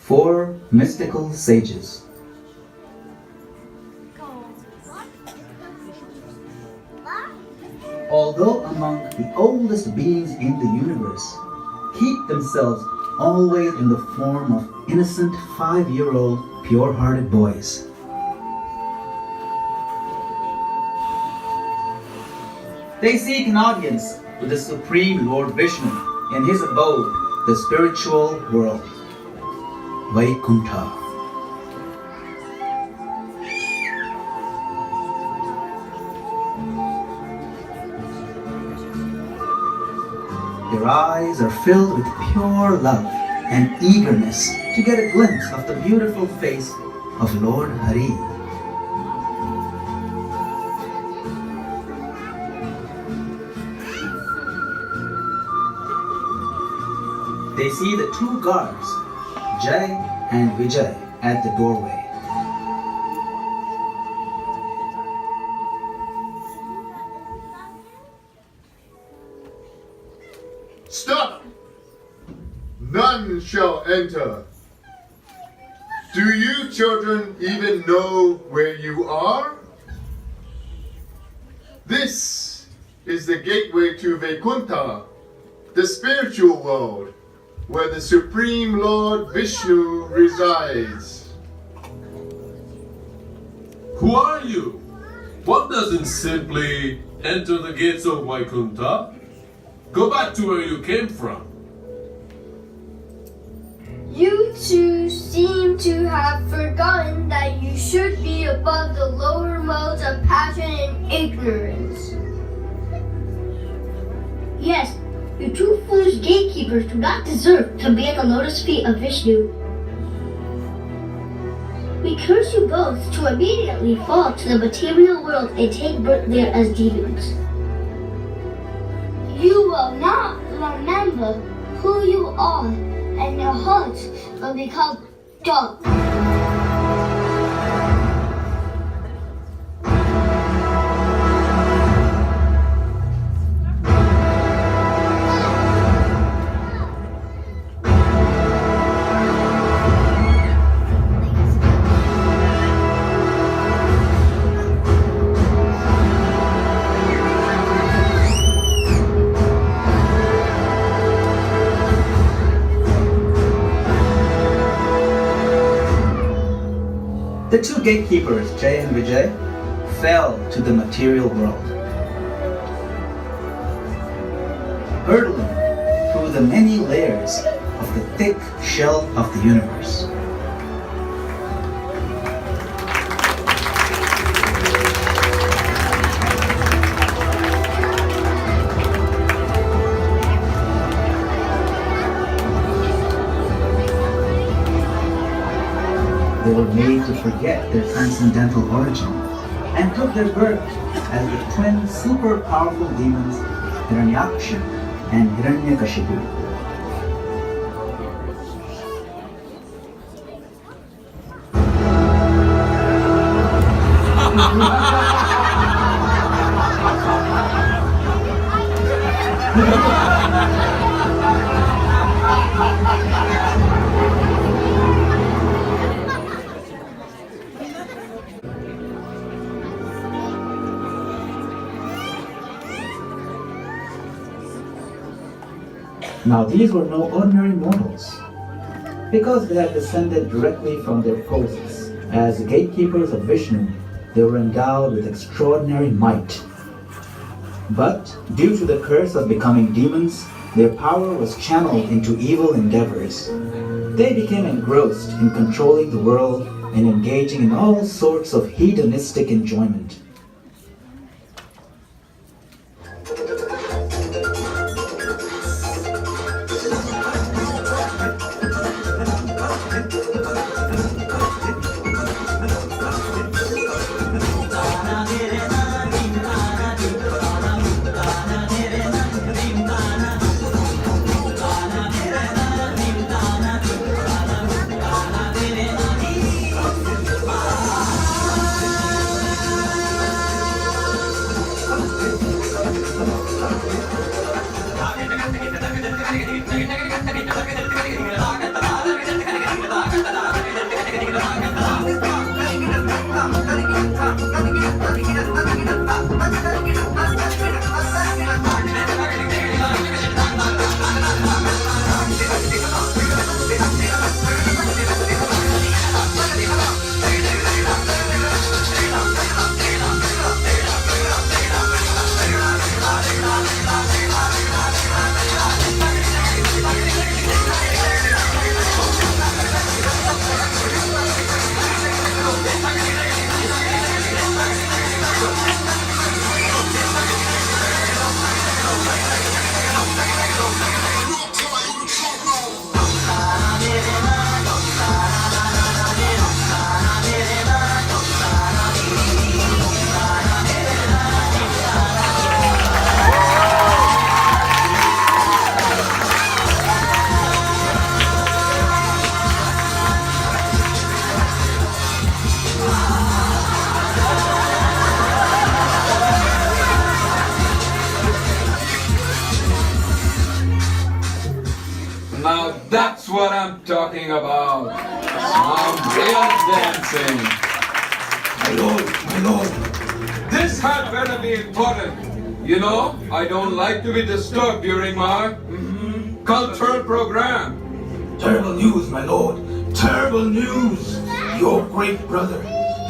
Four mystical sages. Although among the oldest beings in the universe, keep themselves always in the form of innocent 5-year-old pure-hearted boys. They seek an audience with the Supreme Lord Vishnu in his abode, the spiritual world, Vaikuntha. Their eyes are filled with pure love and eagerness to get a glimpse of the beautiful face of Lord Hari. They see the two guards, Jai and Vijay, at the doorway. Stop! None shall enter. Do you children even know where you are? This is the gateway to Vaikuntha, the spiritual world, where the Supreme Lord Vishnu resides. Who are you? One doesn't simply enter the gates of Vaikuntha. Go back to where you came from. You two seem to have forgotten that you should be above the lower modes of passion and ignorance. Yes, you two foolish gatekeepers do not deserve to be at the lotus feet of Vishnu. We curse you both to immediately fall to the material world and take birth there as demons. You will not remember who you are, and your hearts will become dark. The two gatekeepers, Jai and Vijay, fell to the material world. Hurtling through the many layers of the thick shell of the universe. They were made to forget their transcendental origin and took their birth as the twin super powerful demons Hiranyaksha and Hiranyakashipu. Now these were no ordinary mortals, because they had descended directly from their posts as gatekeepers of Vishnu. They were endowed with extraordinary might. But due to the curse of becoming demons, their power was channeled into evil endeavors. They became engrossed in controlling the world and engaging in all sorts of hedonistic enjoyment. talking about. Some real dancing. My lord. This had better be important. You know, I don't like to be disturbed during my cultural program. Terrible news, my lord. Terrible news. Your great brother,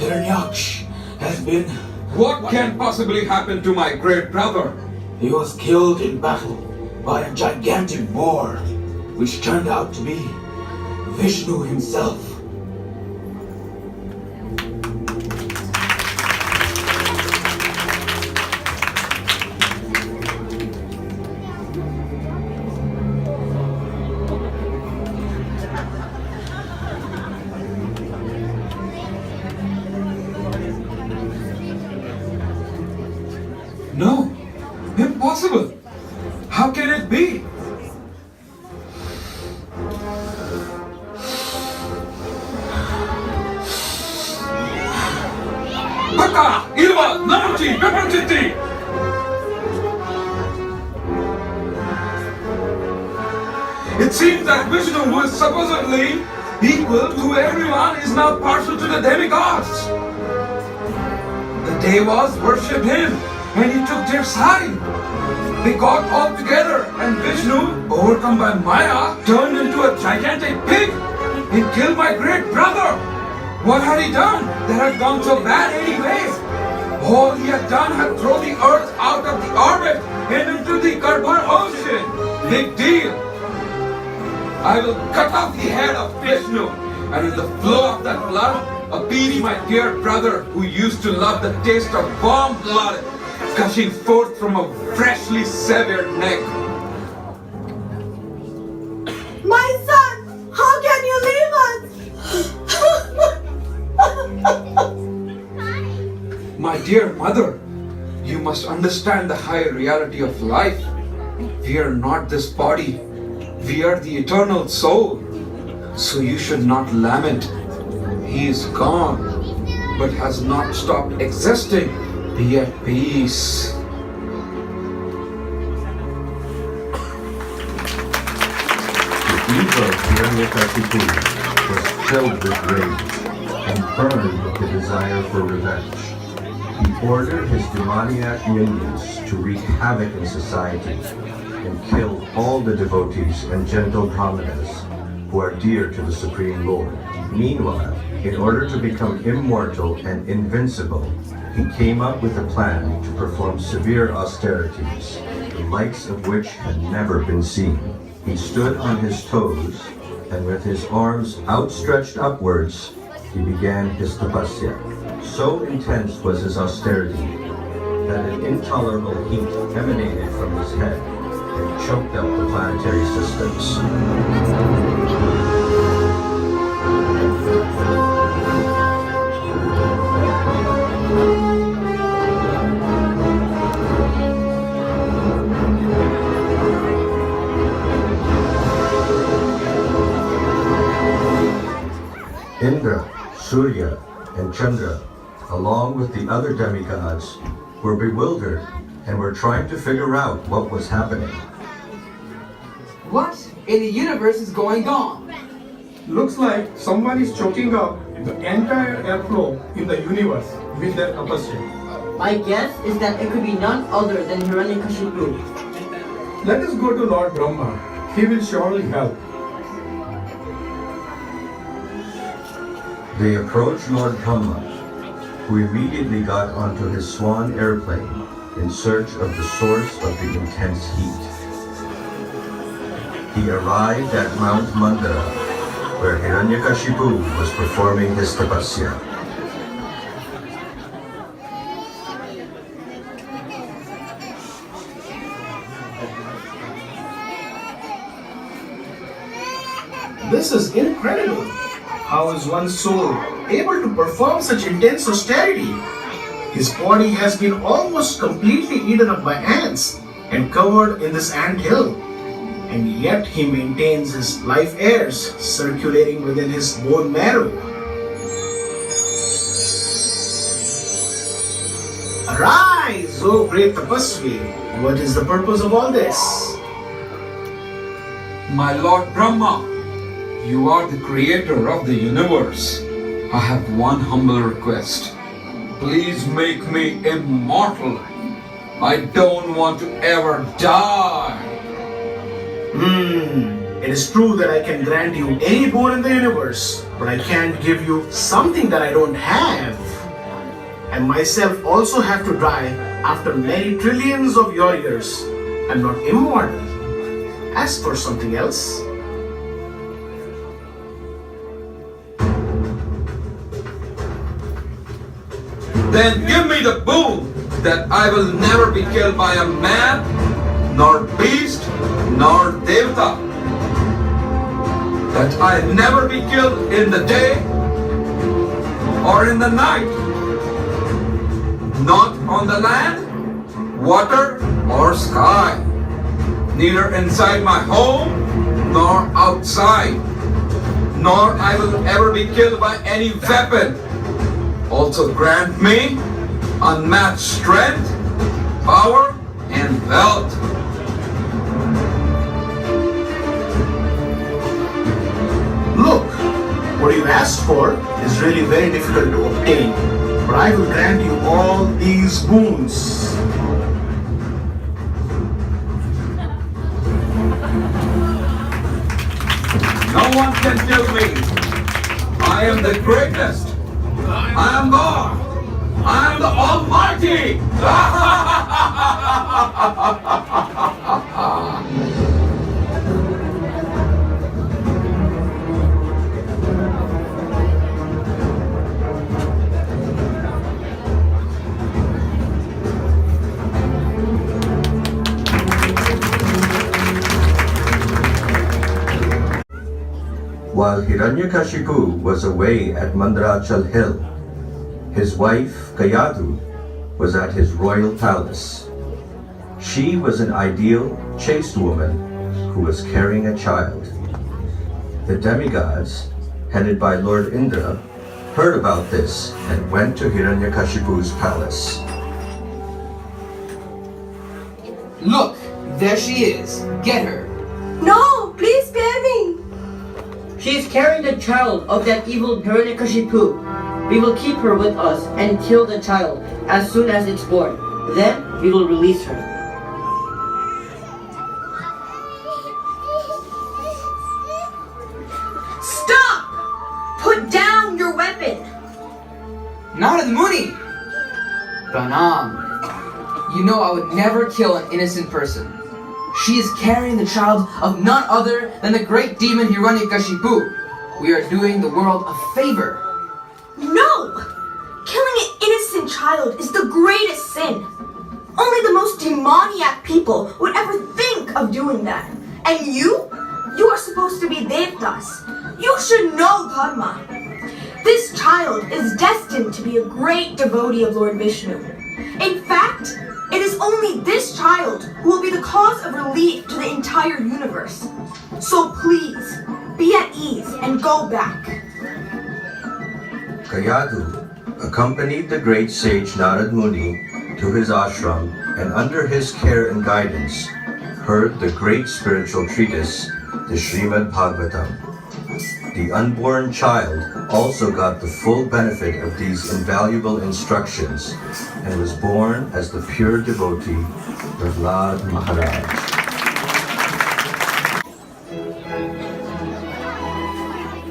Hiranyaksh, has been... What can possibly happen to my great brother? He was killed in battle by a gigantic boar, which turned out to be Vishnu himself. No, impossible. How can it be? Baka, Ilva, Namuti, Peppertiti! It seems that Vishnu, who is supposedly equal to everyone, is now partial to the demigods. The Devas worship him, and he took their side. They got all together, and Vishnu, overcome by Maya, turned into a gigantic pig and killed my great brother. What had he done that had gone so bad anyway? All he had done had thrown the earth out of the orbit and into the Karbar ocean. Big deal. I will cut off the head of Vishnu, and in the flow of that blood, appease my dear brother who used to love the taste of warm blood gushing forth from a freshly severed neck. My son, how can you leave us? My dear mother, you must understand the higher reality of life. We are not this body. We are the eternal soul. So you should not lament. He is gone, but has not stopped existing. Be at peace. The ego of Hiranyakashipu was filled with rage and burned with the desire for revenge. He ordered his demoniac minions to wreak havoc in society and kill all the devotees and gentle brahmanas who are dear to the Supreme Lord. Meanwhile, in order to become immortal and invincible, he came up with a plan to perform severe austerities, the likes of which had never been seen. He stood on his toes, and with his arms outstretched upwards, he began his tapasya. So intense was his austerity that an intolerable heat emanated from his head and choked out the planetary systems. Indra, Surya, and Chandra, along with the other demigods, were bewildered and were trying to figure out what was happening. What in the universe is going on? Looks like someone is choking up the entire airflow in the universe with their tapasya. My guess is that it could be none other than Hiranyakashipu. Let us go to Lord Brahma. He will surely help. They approached Lord Brahma, who immediately got onto his swan airplane in search of the source of the intense heat. He arrived at Mount Mandara, where Hiranyakashipu was performing his tapasya. This is incredible. How is one soul able to perform such intense austerity? His body has been almost completely eaten up by ants and covered in this ant hill. And yet he maintains his life airs circulating within his bone marrow. Arise, O great Tapasvi! What is the purpose of all this? My Lord Brahma, You are the creator of the universe. I have one humble request. Please make me immortal. I don't want to ever die. It is true that I can grant you any boon in the universe, but I can't give you something that I don't have. I myself also have to die after many trillions of your years. I'm not immortal. Ask for something else. Then give me the boon that I will never be killed by a man, nor beast, nor devata. That I never be killed in the day or in the night. Not on the land, water, or sky. Neither inside my home, nor outside. Nor I will ever be killed by any weapon. Also grant me unmatched strength, power, and wealth. Look, what you asked for is really very difficult to obtain, but I will grant you all these boons. No one can kill me. I am the greatest. I am God. I am the Almighty. While Hiranyakashipu was away at Mandrachal Hill, his wife Kayadu was at his royal palace. She was an ideal, chaste woman who was carrying a child. The demigods, headed by Lord Indra, heard about this and went to Hiranyakashipu's palace. Look, there she is. Get her. No, please spare me. She is carrying the child of that evil Hiranyakashipu. We will keep her with us and kill the child as soon as it's born. Then we will release her. Stop! Put down your weapon. Narad Muni! Pranam. You know I would never kill an innocent person. She is carrying the child of none other than the great demon Hiranyakashipu. We are doing the world a favor. No! Killing an innocent child is the greatest sin. Only the most demoniac people would ever think of doing that. And you? You are supposed to be Devtas. You should know Dharma. This child is destined to be a great devotee of Lord Vishnu. In fact, it is only this child who will be the cause of relief to the entire universe. So please, be at ease and go back. Kayadu accompanied the great sage Narad Muni to his ashram and under his care and guidance heard the great spiritual treatise, the Srimad Bhagavatam. The unborn child also got the full benefit of these invaluable instructions and was born as the pure devotee, Prahlad Maharaj.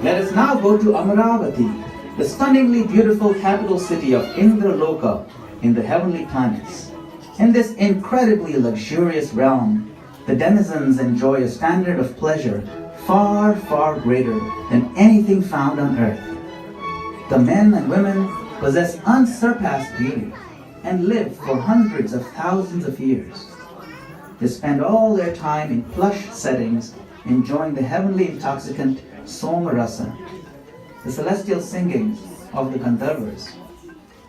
Let us now go to Amaravati, the stunningly beautiful capital city of Indraloka in the heavenly planets. In this incredibly luxurious realm, the denizens enjoy a standard of pleasure far, far greater than anything found on earth. The men and women possess unsurpassed beauty and live for hundreds of thousands of years. They spend all their time in plush settings enjoying the heavenly intoxicant Somarasa, the celestial singing of the Gandharvas,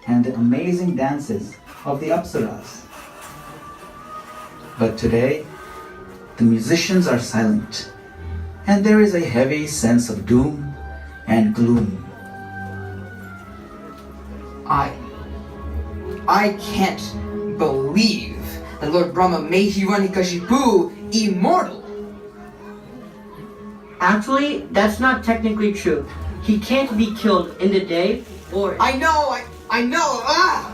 and the amazing dances of the Apsaras. But today, the musicians are silent, and there is a heavy sense of doom and gloom. I can't believe that Lord Brahma made Hiranyakashipu immortal. Actually, that's not technically true. He can't be killed in the day or... I know! Ah!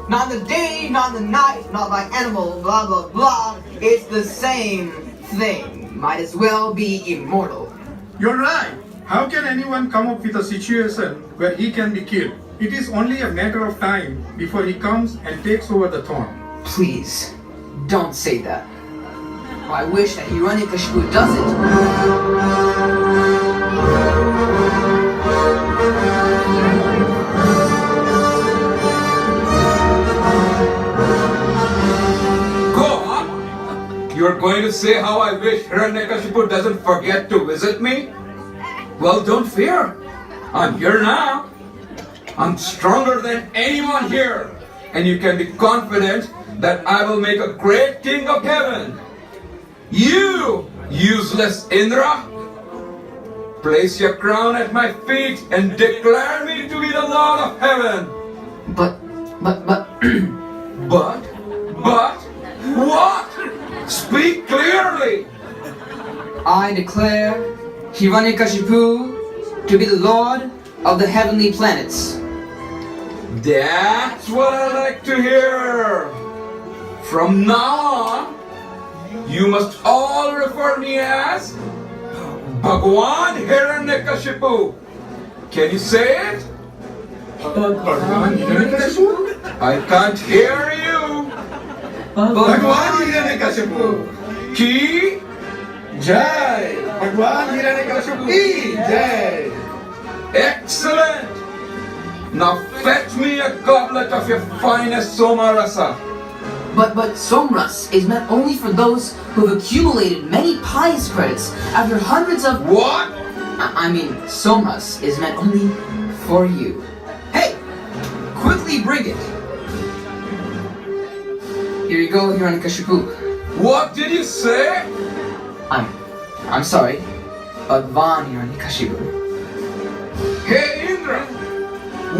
Not in the day, not in the night, not by animal, blah blah blah. It's the same thing. Might as well be immortal. You're right. How can anyone come up with a situation where he can be killed? It is only a matter of time before he comes and takes over the throne. Please, don't say that. I wish that Hiranyakashipu does it. You're going to say how I wish Hiranyakashipu doesn't forget to visit me? Well, don't fear. I'm here now. I'm stronger than anyone here. And you can be confident that I will make a great king of heaven. You, useless Indra, place your crown at my feet and declare me to be the Lord of heaven. But, what? Speak clearly! I declare Hiranyakashipu to be the Lord of the heavenly planets. That's what I like to hear! From now on, you must all refer me as Bhagwan Hiranyakashipu. Can you say it? Bhagwan Hiranyakashipu? I can't hear you! Bhagwan Hiranyakashipu Ki Jai! Bhagwan Hiranyakashipu Ki Jai! Excellent! Now fetch me a goblet of your finest Somarasa. But Somras is meant only for those who have accumulated many pious credits after hundreds of... What? I mean, Somras is meant only for you. Hey! Quickly bring it! Here you go, Hiranyakashipu. What did you say? I'm sorry. Bhagwan Hiranyakashipu. Hey Indra!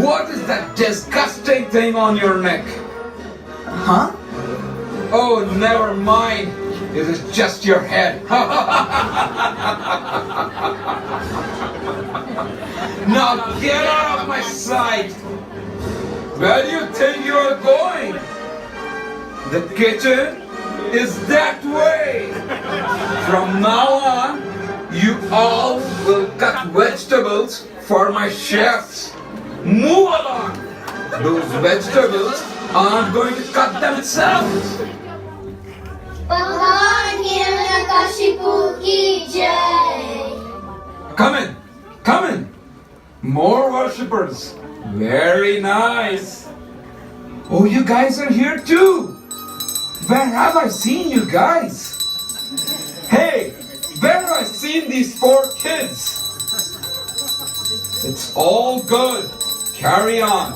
What is that disgusting thing on your neck? Huh? Oh, never mind. It is just your head. Now get out of my sight! Where do you think you are going? The kitchen is that way. From now on, you all will cut vegetables for my chefs. Move along. Those vegetables aren't going to cut themselves. Bhagwan Hiranyakashipu Ki Jai! Come in. More worshippers. Very nice. Oh, you guys are here too. Where have I seen you guys? Hey, where have I seen these 4 kids? It's all good. Carry on.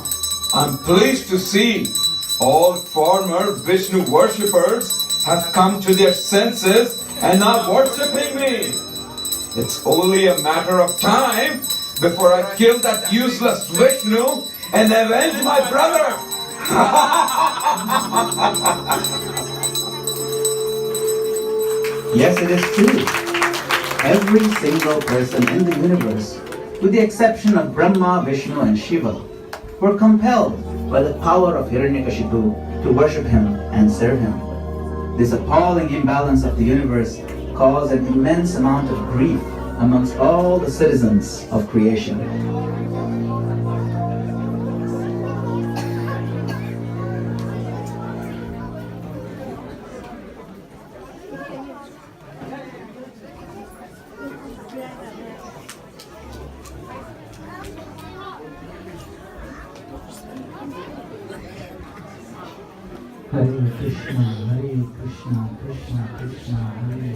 I'm pleased to see all former Vishnu worshippers have come to their senses and are worshipping me. It's only a matter of time before I kill that useless Vishnu and avenge my brother. Yes, it is true. Every single person in the universe, with the exception of Brahma, Vishnu, and Shiva, were compelled by the power of Hiranyakashipu to worship him and serve him. This appalling imbalance of the universe caused an immense amount of grief amongst all the citizens of creation. Hare Krishna, Krishna Krishna, Hare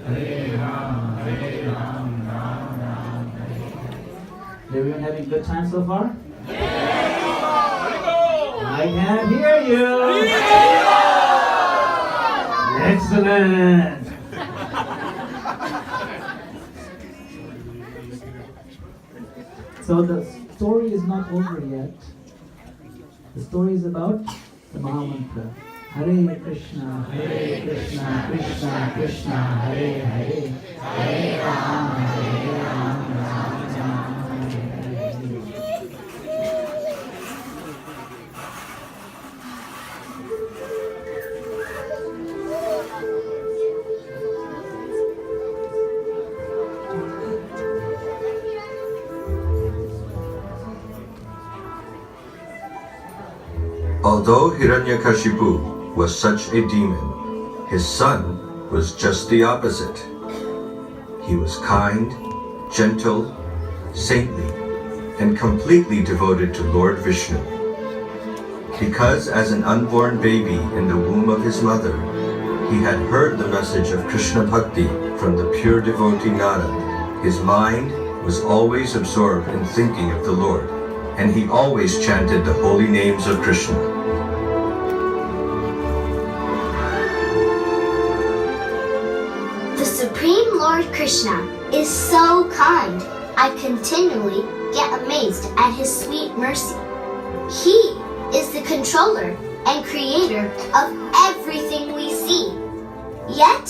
Hare, Hare Ram, Ram Ram. Everyone having a good time so far? I can't hear you. Excellent. So the story is not over yet. The story is about the Mahamantra. Hare Krishna, Krishna Krishna, Hare Hare, Hare Rama, Rama Rama, Hare Hare. Although Hiranyakashipu was such a demon, his son was just the opposite. He was kind, gentle, saintly, and completely devoted to Lord Vishnu. Because as an unborn baby in the womb of his mother, he had heard the message of Krishna Bhakti from the pure devotee Narad, his mind was always absorbed in thinking of the Lord, and he always chanted the holy names of Krishna. The Supreme Lord Krishna is so kind. I continually get amazed at his sweet mercy. He is the controller and creator of everything we see. Yet,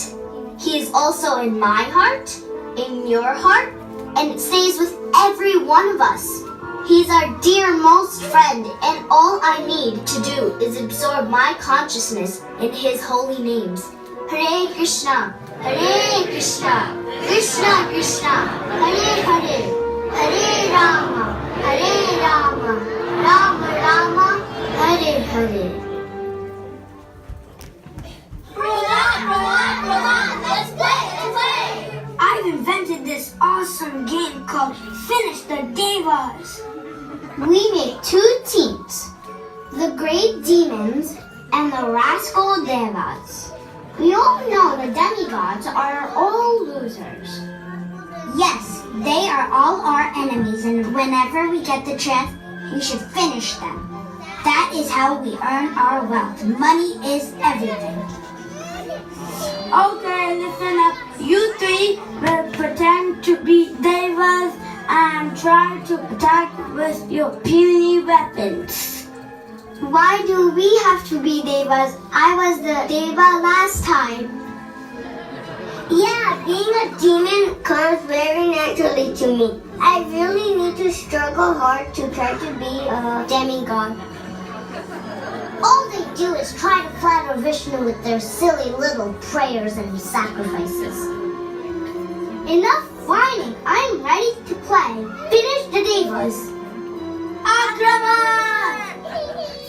he is also in my heart, in your heart, and stays with every one of us. He's our dearmost friend, and all I need to do is absorb my consciousness in his holy names. Hare Krishna, Hare Krishna, Krishna Krishna, Hare Hare, Hare Rama, Rama Rama, Hare Hare. Roland, let's play! I've invented this awesome game called Finish the Devas. We make two teams, the great demons and the rascal devas. We all know the demigods are all losers. Yes, they are all our enemies, and whenever we get the chance, we should finish them. That is how we earn our wealth. Money is everything. Okay, listen up. You three will pretend to be devas and try to attack with your puny weapons. Why do we have to be devas? I was the deva last time. Yeah, being a demon comes very naturally to me. I really need to struggle hard to try to be a demigod. All they do is try to flatter Vishnu with their silly little prayers and sacrifices. Enough whining. I'm ready to play. Finish the devas. Akraman!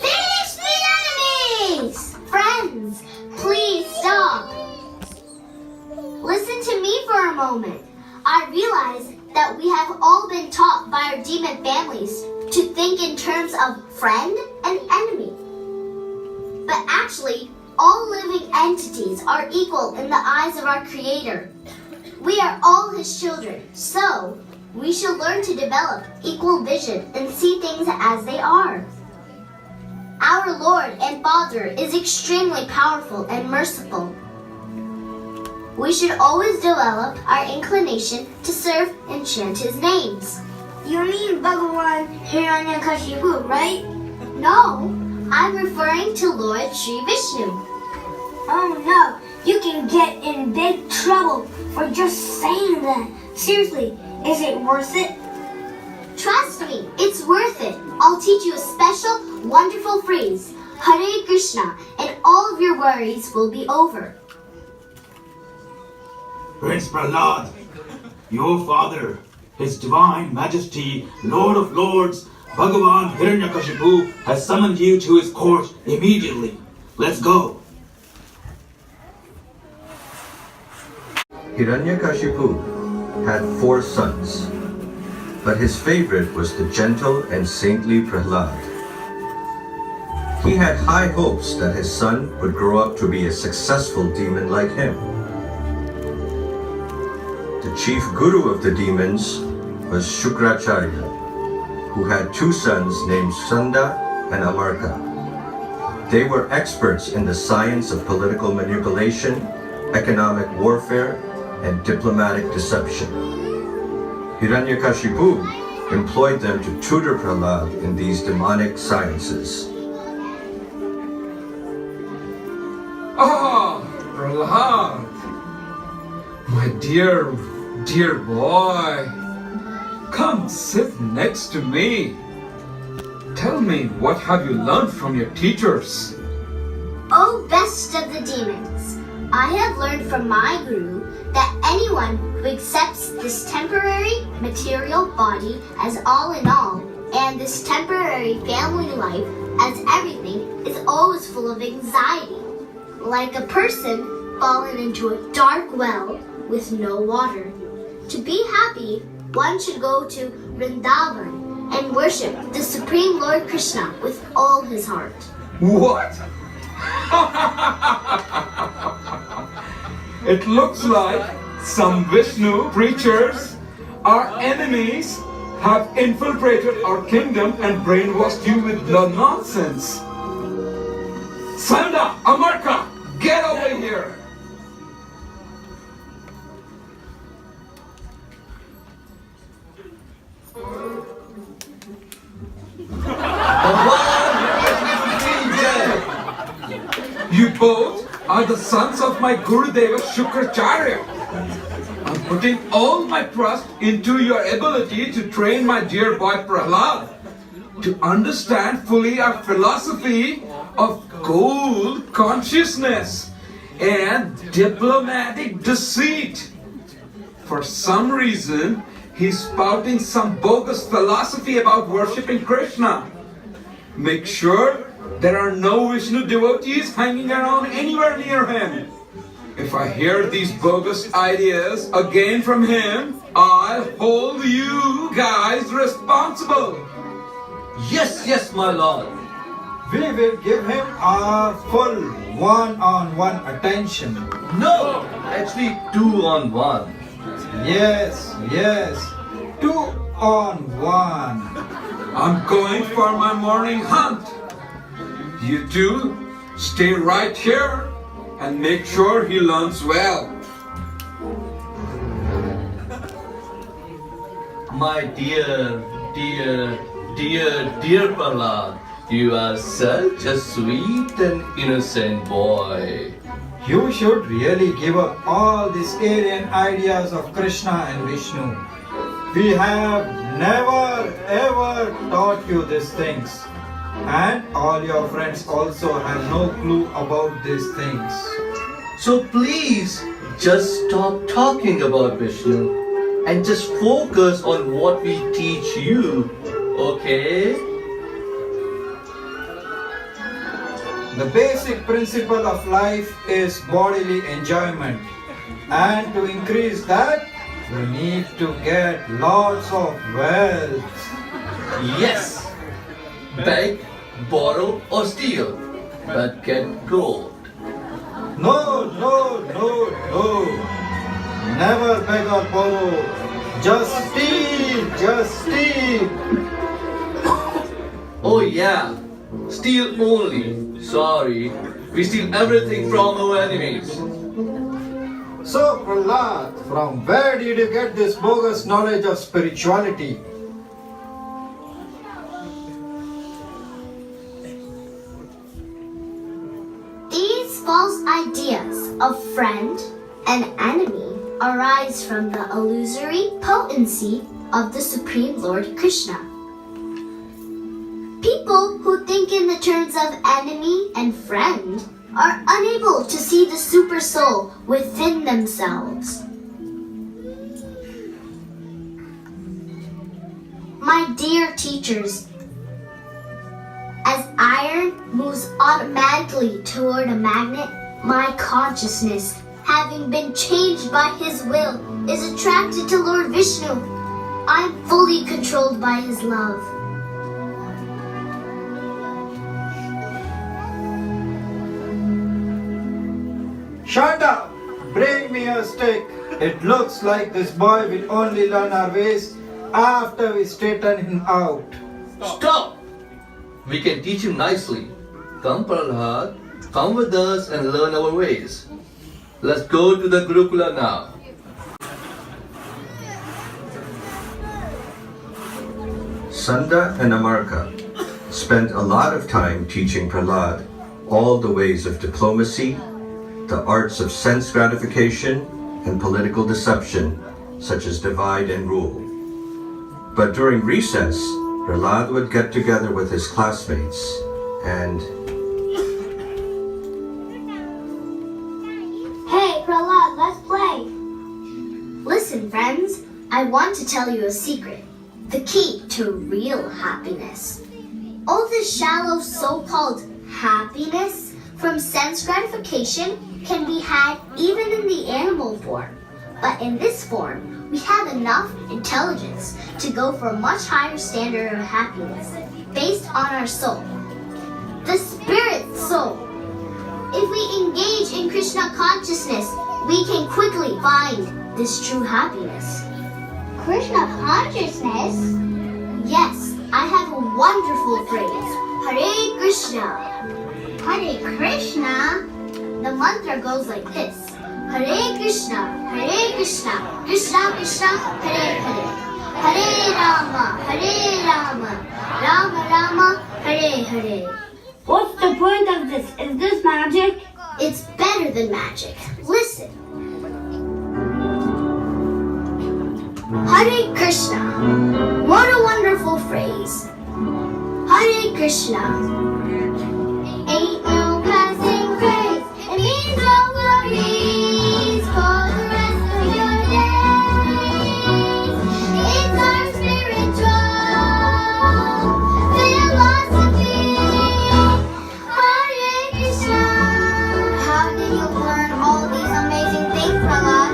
Finish the enemies! Friends, please stop. Listen to me for a moment. I realize that we have all been taught by our demon families to think in terms of friend and enemy. But actually, all living entities are equal in the eyes of our Creator. We are all His children, so we should learn to develop equal vision and see things as they are. Our Lord and Father is extremely powerful and merciful. We should always develop our inclination to serve and chant His names. You mean Bhagavan Hiranyakashipu, right? No, I'm referring to Lord Sri Vishnu. Oh no, you can get in big trouble for just saying that. Seriously, is it worth it? Trust me, it's worth it. I'll teach you a special, wonderful phrase, Hare Krishna, and all of your worries will be over. Prince Prahlad, your father, His Divine Majesty, Lord of Lords, Bhagavan Hiranyakashipu has summoned you to his court immediately. Let's go. Hiranyakashipu had 4 sons, but his favorite was the gentle and saintly Prahlad. He had high hopes that his son would grow up to be a successful demon like him. The chief guru of the demons was Shukracharya, who had 2 sons named Sunda and Amarka. They were experts in the science of political manipulation, economic warfare, and diplomatic deception. Hiranyakashipu employed them to tutor Prahlad in these demonic sciences. My dear boy, come sit next to me. Tell me, what have you learned from your teachers? O best of the demons, I have learned from my guru that anyone who accepts this temporary material body as all in all, and this temporary family life as everything, is always full of anxiety, like a person fallen into a dark well with no water. To be happy, one should go to Vrindavan and worship the Supreme Lord Krishna with all his heart. What? It looks like some Vishnu preachers, our enemies, have infiltrated our kingdom and brainwashed you with the nonsense. Sanda, Amarka, get over here! You both are the sons of my Gurudeva Shukracharya. I'm putting all my trust into your ability to train my dear boy Prahlad to understand fully our philosophy of gold consciousness and diplomatic deceit. For some reason, he's spouting some bogus philosophy about worshipping Krishna. Make sure there are no Vishnu devotees hanging around anywhere near him. If I hear these bogus ideas again from him, I'll hold you guys responsible. Yes, my lord. We will give him our full one-on-one attention. No, actually 2-on-1. Yes, 2-on-1. I'm going for my morning hunt. You two, stay right here and make sure he learns well. My dear Prahlad, you are such a sweet and innocent boy. You should really give up all these alien ideas of Krishna and Vishnu. We have never ever taught you these things. And all your friends also have no clue about these things. So please, just stop talking about Vishnu and just focus on what we teach you, okay? The basic principle of life is bodily enjoyment. And to increase that, we need to get lots of wealth. Yes! Beg, borrow or steal, but get gold. No. Never beg or borrow. Just steal. Oh yeah, steal only. Sorry, we steal everything from our enemies. So Prahlad, from where did you get this bogus knowledge of spirituality? False ideas of friend and enemy arise from the illusory potency of the Supreme Lord Krishna. People who think in the terms of enemy and friend are unable to see the super soul within themselves. My dear teachers, as iron moves automatically toward a magnet, my consciousness, having been changed by his will, is attracted to Lord Vishnu. I am fully controlled by his love. Shut up! Bring me a stick. It looks like this boy will only learn our ways after we straighten him out. Stop! We can teach him nicely. Come, Prahlad, come with us and learn our ways. Let's go to the Gurukula now. Sanda and Amarka spent a lot of time teaching Prahlad all the ways of diplomacy, the arts of sense gratification, and political deception, such as divide and rule. But during recess, Prahlad would get together with his classmates and... Hey, Prahlad, let's play. Listen, friends, I want to tell you a secret. The key to real happiness. All this shallow so-called happiness from sense gratification can be had even in the animal form. But in this form, we have enough intelligence to go for a much higher standard of happiness based on our soul. The spirit soul. If we engage in Krishna consciousness, we can quickly find this true happiness. Krishna consciousness? Yes, I have a wonderful phrase. Hare Krishna. Hare Krishna? The mantra goes like this. Hare Krishna, Krishna Krishna, Hare Hare. Hare Rama, Rama Rama, Hare Hare. What's the point of this? Is this magic? It's better than magic. Listen. Hare Krishna. What a wonderful phrase. Hare Krishna. Ain't no passing craze. It means no worries for the rest of your days. It's our spiritual philosophy. Hare Krishna. How did you learn all these amazing things, Prahlad?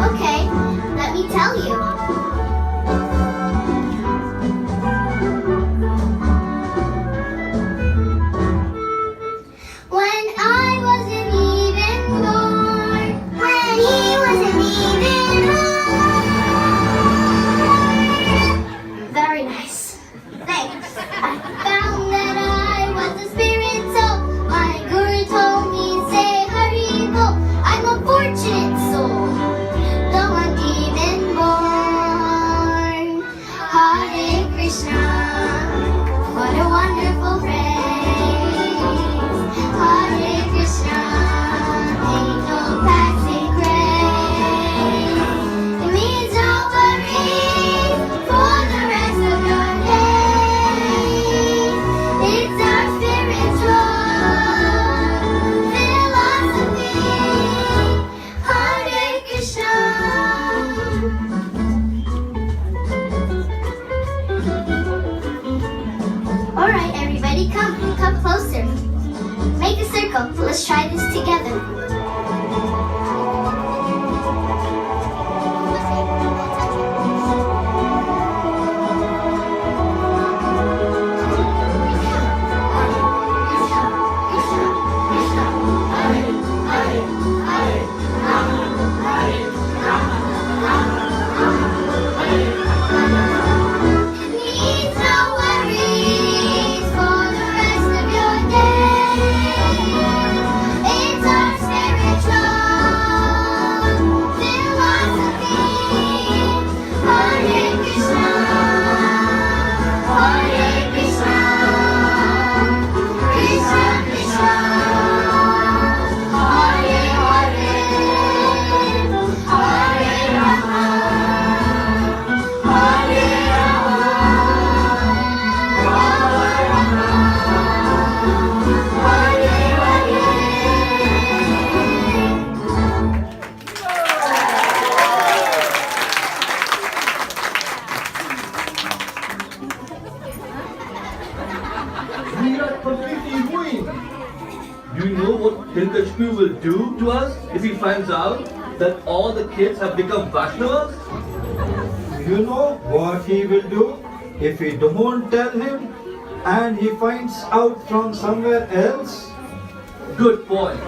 Okay, let me tell you. When I wasn't even born, when he wasn't even born. Very nice. Thanks. I found that I was a spirit soul. My guru told me, say Haribo. I'm a fortunate soul. Though I'm even born. Hare Krishna. What a wonderful phrase. Hare Krishna. Ain't no passing craze. It means no worries for the rest of your days. It's our spiritual philosophy. Hare Krishna. All right, everybody, come closer. Make a circle. Let's try this together. Needs no worries for the rest of your days. It's our spiritual philosophy. Hare Krishna, Hare Krishna, Krishna Krishna, Hare Hare, Hare Rama, Hare Rama, Rama Rama, Hare Hare. We are completely ruined. Do you know what Hirakashpu will do to us if he finds out that all the kids have become Vaishnavas? You know what he will do if we don't tell him and he finds out from somewhere else? Good point.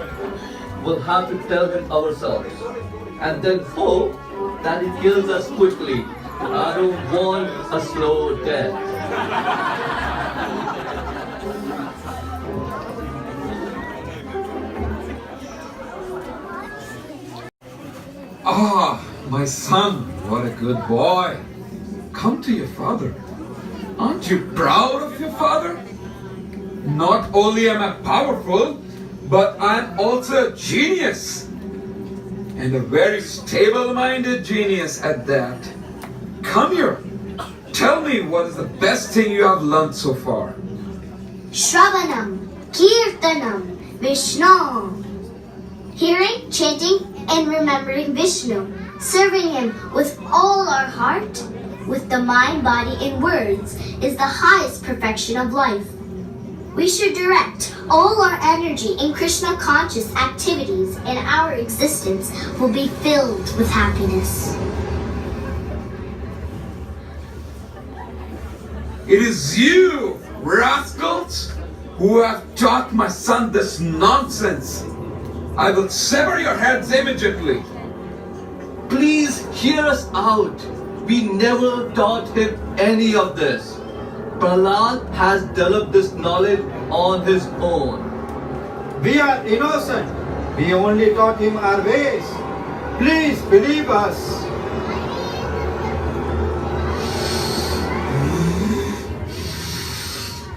We'll have to tell him ourselves and then hope that he kills us quickly. I don't want a slow death. Ah, my son, what a good boy. Come to your father. Aren't you proud of your father? Not only am I powerful, but I'm also a genius. And a very stable-minded genius at that. Come here. Tell me what is the best thing you have learned so far. Shravanam, Kirtanam, Vishnu. Hearing, chanting, and remembering Vishnu. Serving him with all our heart, with the mind, body, and words is the highest perfection of life. We should direct all our energy in Krishna conscious activities, and our existence will be filled with happiness. It is you, rascals, who have taught my son this nonsense. I will sever your heads immediately. Please hear us out. We never taught him any of this. Prahlad has developed this knowledge on his own. We are innocent. We only taught him our ways. Please believe us.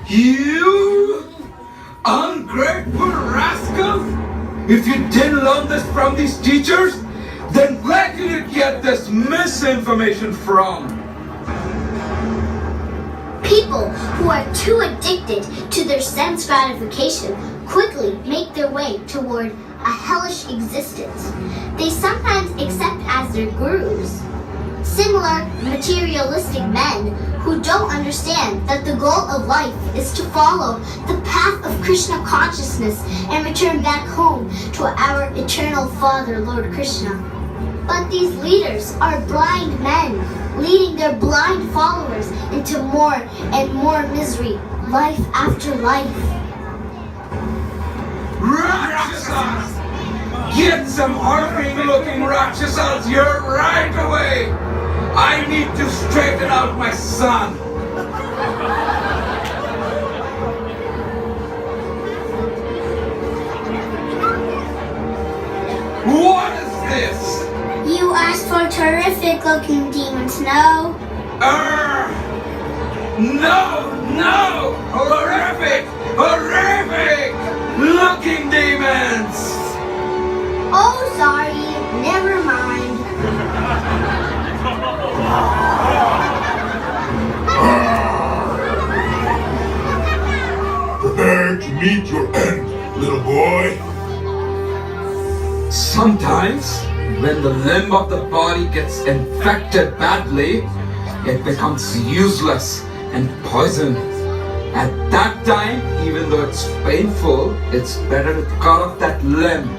You ungrateful rascals! If you didn't learn this from these teachers, then where did you get this misinformation from? People who are too addicted to their sense gratification quickly make their way toward a hellish existence. They sometimes accept as their gurus similar materialistic men who don't understand that the goal of life is to follow the path of Krishna consciousness and return back home to our eternal Father, Lord Krishna. But these leaders are blind men, leading their blind followers into more and more misery, life after life. Rakshasas! Get some orphan-looking Rakshasas here right away! I need to straighten out my son! What is this? You asked for terrific looking demons, no? No! Horrific! Horrific! Looking demons! Oh, sorry. Never mind. Prepare to meet your end, little boy. Sometimes, when the limb of the body gets infected badly, it becomes useless and poison. At that time, even though it's painful, it's better to cut off that limb.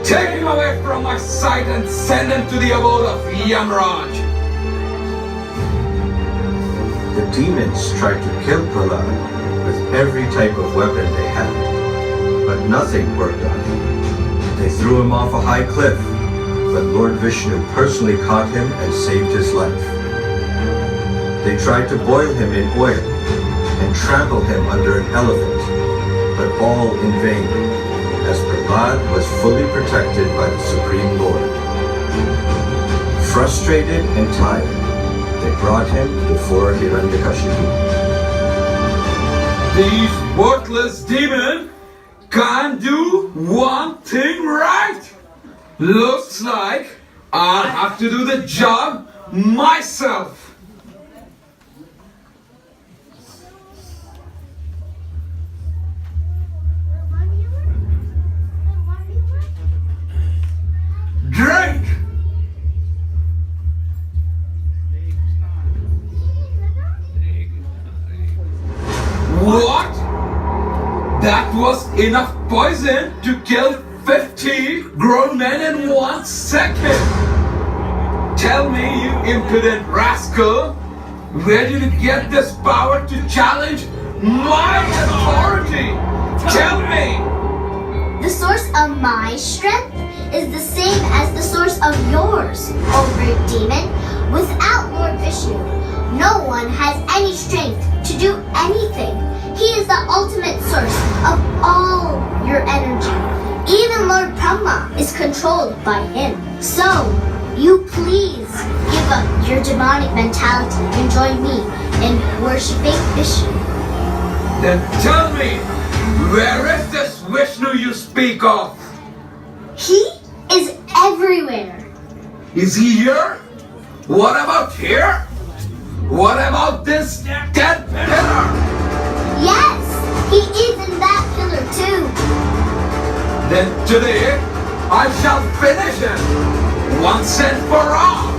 Take him away from my sight and send him to the abode of Yamraj. The demons tried to kill Prahlad with every type of weapon they had, but nothing worked on him. They threw him off a high cliff, but Lord Vishnu personally caught him and saved his life. They tried to boil him in oil and trample him under an elephant, but all in vain, as Prahlad was fully protected by the Supreme Lord. Frustrated and tired, they brought him before Hiranyakashipu. These worthless demons can't do one thing right. Looks like I'll have to do the job myself. Drink! What? That was enough poison to kill 50 grown men in 1 second. Tell me, you impudent rascal, where did you get this power to challenge my authority? Tell me! The source of my strength is the same as the source of yours, O great demon. Without Lord Vishnu, no one has any strength to do anything. He is the ultimate source of all your energy. Even Lord Brahma is controlled by him. So, you please give up your demonic mentality and join me in worshipping Vishnu. Then tell me, where is this Vishnu you speak of? He is everywhere. Is he here? What about here? What about this dead pillar? Yes, he is in that pillar too. Then today, I shall finish him once and for all.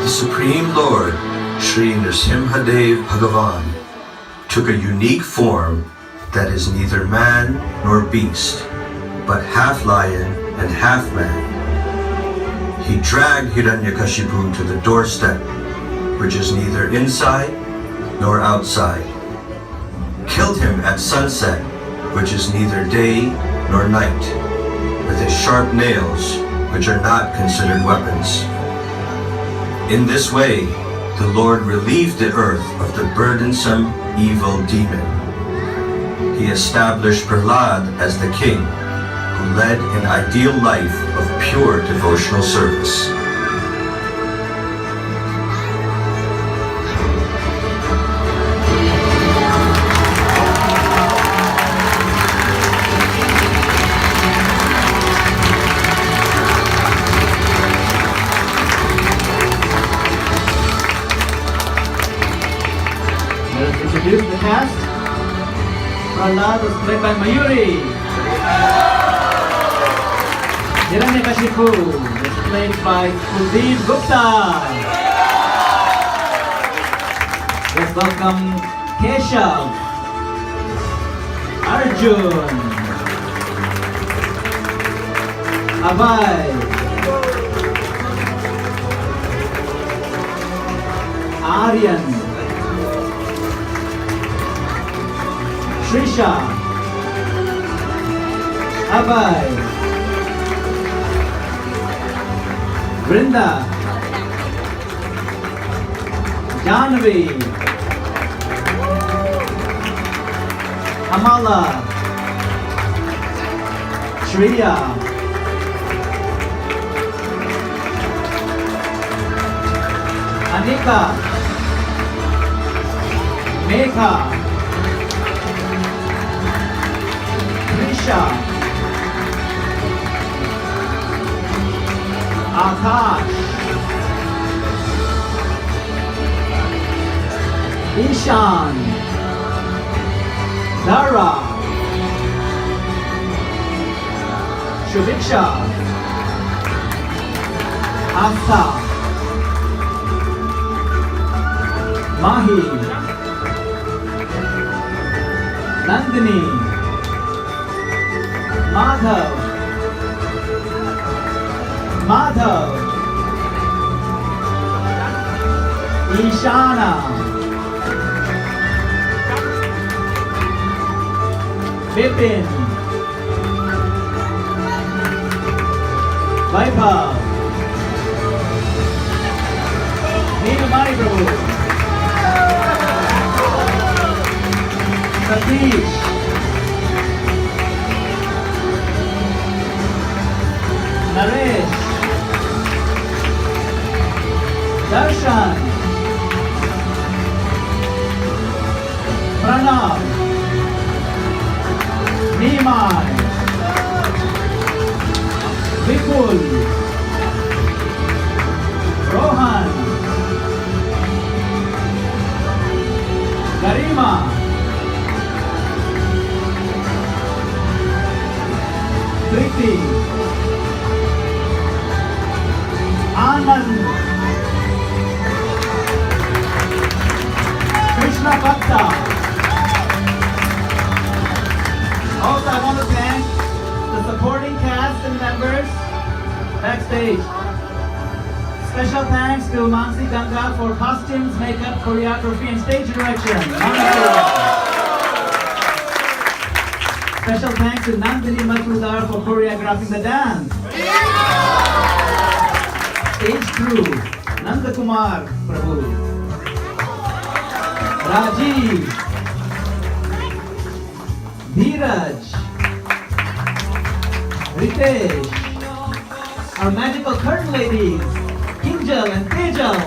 The Supreme Lord, Sri Narasimha Bhagavan, took a unique form that is neither man nor beast, but half lion and half man. He dragged Hiranyakashipu to the doorstep, which is neither inside nor outside, killed him at sunset, which is neither day nor night, with his sharp nails, which are not considered weapons. In this way, the Lord relieved the earth of the burdensome evil demon. He established Prahlad as the king, who led an ideal life of pure devotional service. Let us introduce the cast. Prahlad was played by Mayuri. Hiranyakashipu was played by Kuldeep Gupta. Let's welcome Keshav, Arjun, Abhay, Aryan, Trisha, Abhay, Brinda, Janvi, Amala, Shriya, Anika, Megha, Trisha, Akash, Ishan, Zara, Shubiksha, Asta, Mahi, Nandini, Madhav, Madhav, Ishana, Bipin, Vaibhav, Neelamani Prabhu, Satish, Naresh, Darshan, Pranav, Nimai, Vipul, Rohan, Garima, Priti, Anand, Krishna Bhakta. Also, I want to thank the supporting cast and members backstage. Special thanks to Mansi Ganga for costumes, makeup, choreography, and stage direction. Special thanks to Nandini Majumdar for choreographing the dance. Stage crew, Nanda Kumar Prabhu, Rajiv, Dheeraj, Ritesh, our magical curtain ladies, Kinjal and Tejal.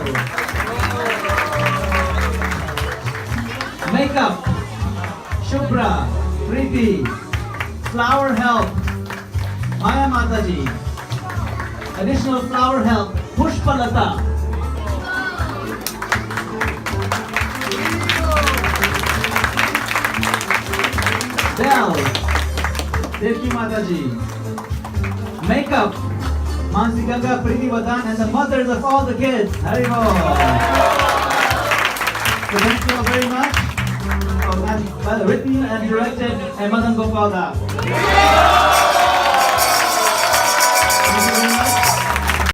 Makeup, Shubhra, Preeti, flower help, Maya Mataji. Additional flower help, Pushpalata. Bell, Devki Mataji. Makeup, Mansi Ganga, Preeti Vadan, and the mothers of all the kids. Haribol. So thank you all very much. Written and directed by Madan Gopal.